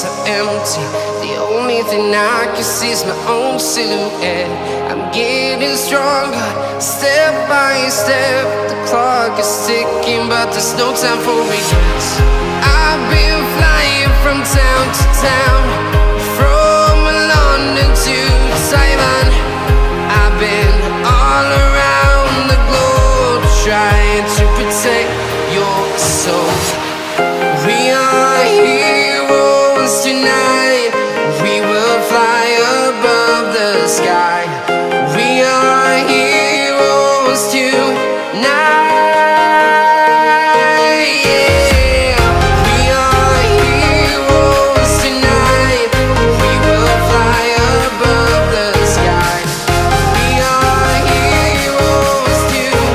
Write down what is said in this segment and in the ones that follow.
so empty. The only thing I can see is my own silhouette. I'm getting stronger, step by step. The clock is ticking, but there's no time for regrets. I've been flying from town to town, from London to Taiwan. I've been all around the globe, trying to protect your soul. We are heroes tonight. We will fly above the sky. We are heroes tonight. Yeah. We are heroes tonight. We will fly above the sky. We are heroes tonight.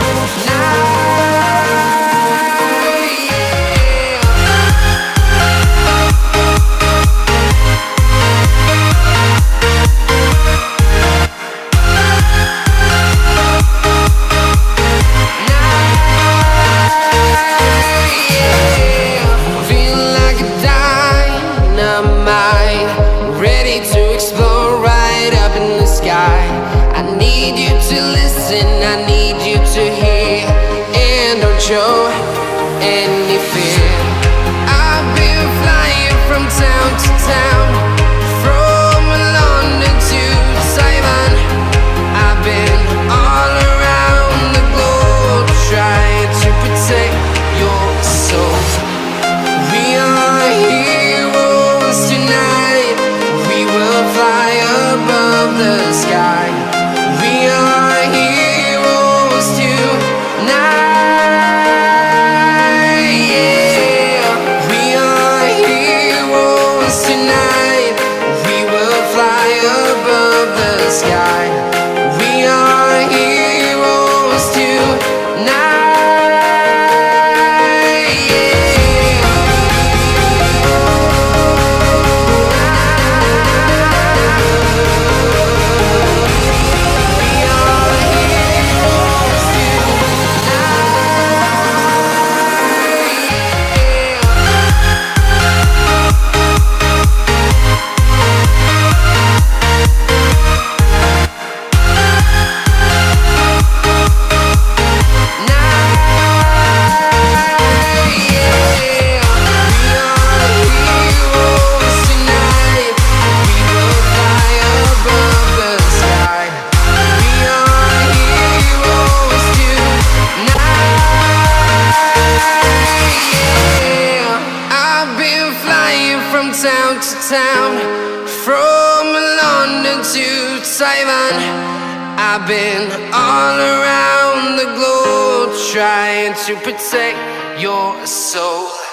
Ready to explore right up in the sky. I need you to listen, I need you to hear, and don't show any fear. I've been flying from town to town, from London to Taiwan. I've been all around the globe, trying to protect your soul. We are heroes tonight. We will fly above the sky. We are heroes tonight. Yeah. We are heroes tonight. We will fly above the sky. We are heroes tonight. From town to town, from London to Taiwan. I've been all around the globe, trying to protect your soul.